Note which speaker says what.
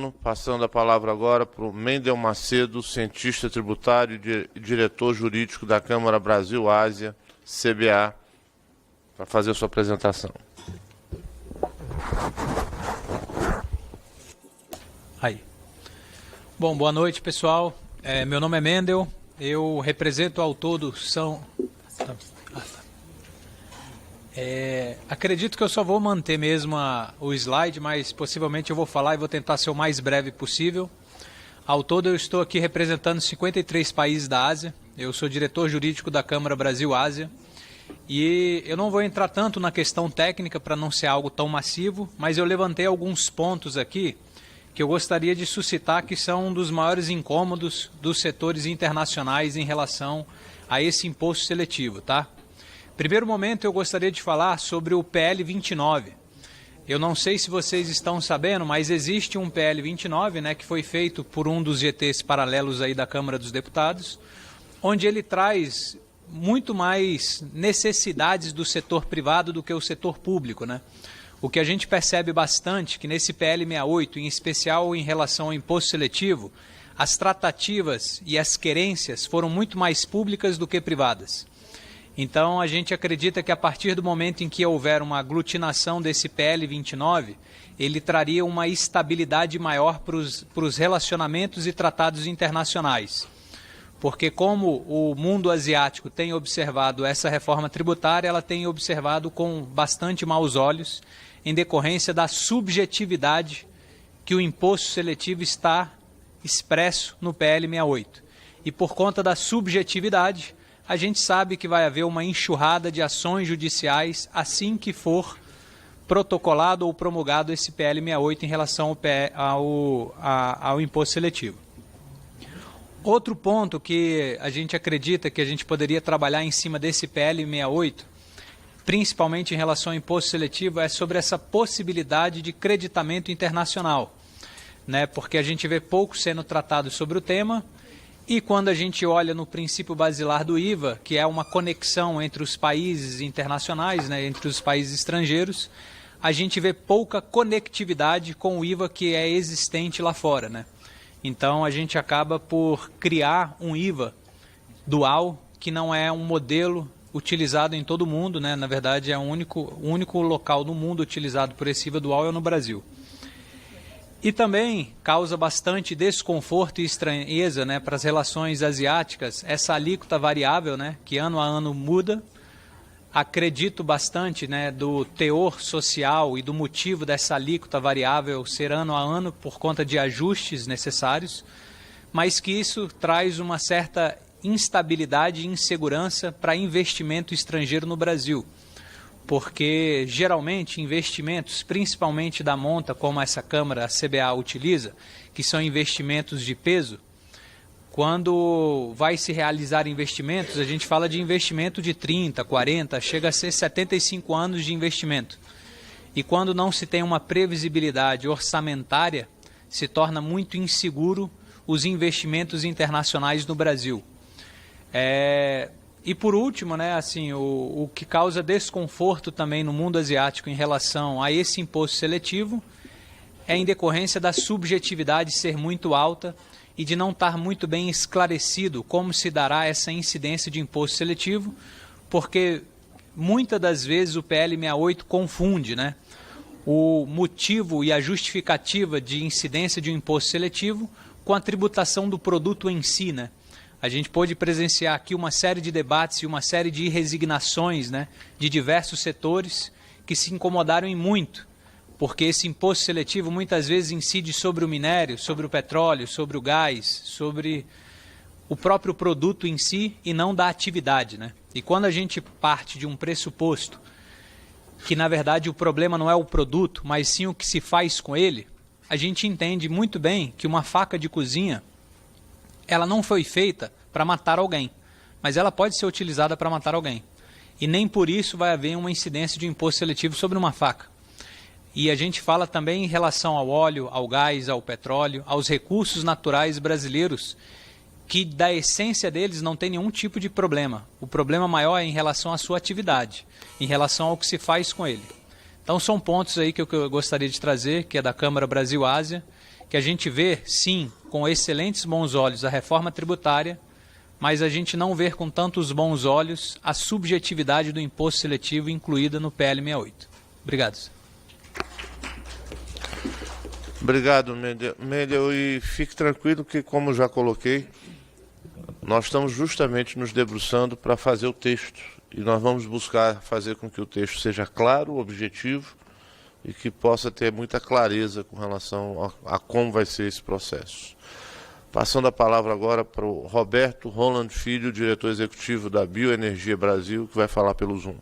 Speaker 1: ano, passando a palavra agora para o Mendel Macedo, cientista tributário e diretor jurídico da Câmara Brasil-Ásia, CBA, para fazer a sua apresentação.
Speaker 2: Aí. Bom, boa noite, pessoal. Meu nome é Mendel, eu represento ao todo acredito que eu só vou manter mesmo o slide, mas possivelmente eu vou falar e vou tentar ser o mais breve possível. Ao todo eu estou aqui representando 53 países da Ásia, eu sou diretor jurídico da Câmara Brasil-Ásia e eu não vou entrar tanto na questão técnica para não ser algo tão massivo, mas eu levantei alguns pontos aqui que eu gostaria de suscitar que são um dos maiores incômodos dos setores internacionais em relação a esse imposto seletivo, tá? Primeiro momento eu gostaria de falar sobre o PL 29. Eu não sei se vocês estão sabendo, mas existe um PL 29, né, que foi feito por um dos GTs paralelos aí da Câmara dos Deputados, onde ele traz muito mais necessidades do setor privado do que o setor público, né? O que a gente percebe bastante que nesse PL 68, em especial em relação ao imposto seletivo, as tratativas e as querências foram muito mais públicas do que privadas. Então, a gente acredita que a partir do momento em que houver uma aglutinação desse PL 29, ele traria uma estabilidade maior para os relacionamentos e tratados internacionais. Porque como o mundo asiático tem observado essa reforma tributária, ela tem observado com bastante maus olhos, em decorrência da subjetividade que o imposto seletivo está expresso no PL 68. E por conta da subjetividade, a gente sabe que vai haver uma enxurrada de ações judiciais assim que for protocolado ou promulgado esse PL 68 em relação ao imposto seletivo. Outro ponto que a gente acredita que a gente poderia trabalhar em cima desse PL 68, principalmente em relação ao imposto seletivo, é sobre essa possibilidade de creditamento internacional, né? Porque a gente vê pouco sendo tratado sobre o tema. E quando a gente olha no princípio basilar do IVA, que é uma conexão entre os países internacionais, né, entre os países estrangeiros, a gente vê pouca conectividade com o IVA que é existente lá fora, né? Então a gente acaba por criar um IVA dual, que não é um modelo utilizado em todo o mundo, né? Na verdade é o único local no mundo utilizado por esse IVA dual é no Brasil. E também causa bastante desconforto e estranheza, né, para as relações asiáticas, essa alíquota variável, né, que ano a ano muda. Acredito bastante, né, do teor social e do motivo dessa alíquota variável ser ano a ano por conta de ajustes necessários, mas que isso traz uma certa instabilidade e insegurança para investimento estrangeiro no Brasil. Porque geralmente investimentos, principalmente da monta, como essa Câmara, a CBA, utiliza, que são investimentos de peso, quando vai se realizar investimentos, a gente fala de investimento de 30, 40, chega a ser 75 anos de investimento. E quando não se tem uma previsibilidade orçamentária, se torna muito inseguro os investimentos internacionais no Brasil. E por último, né, assim, o que causa desconforto também no mundo asiático em relação a esse imposto seletivo é em decorrência da subjetividade ser muito alta e de não estar muito bem esclarecido como se dará essa incidência de imposto seletivo, porque muitas das vezes o PL 68 confunde, né, o motivo e a justificativa de incidência de um imposto seletivo com a tributação do produto em si, né? A gente pôde presenciar aqui uma série de debates e uma série de resignações, né, de diversos setores que se incomodaram em muito, porque esse imposto seletivo muitas vezes incide sobre o minério, sobre o petróleo, sobre o gás, sobre o próprio produto em si e não da atividade, né? E quando a gente parte de um pressuposto que, na verdade, o problema não é o produto, mas sim o que se faz com ele, a gente entende muito bem que uma faca de cozinha ela não foi feita para matar alguém, mas ela pode ser utilizada para matar alguém. E nem por isso vai haver uma incidência de imposto seletivo sobre uma faca. E a gente fala também em relação ao óleo, ao gás, ao petróleo, aos recursos naturais brasileiros, que da essência deles não tem nenhum tipo de problema. O problema maior é em relação à sua atividade, em relação ao que se faz com ele. Então são pontos aí que eu gostaria de trazer, que é da Câmara Brasil-Ásia, que a gente vê, sim, com excelentes bons olhos a reforma tributária, mas a gente não vê com tantos bons olhos a subjetividade do imposto seletivo incluída no PL 68. Obrigado.
Speaker 1: Obrigado, Mendel, e fique tranquilo que, como já coloquei, nós estamos justamente nos debruçando para fazer o texto, e nós vamos buscar fazer com que o texto seja claro, objetivo, e que possa ter muita clareza com relação a como vai ser esse processo. Passando a palavra agora para o Roberto Roland Filho, diretor executivo da Bioenergia Brasil, que vai falar pelo Zoom.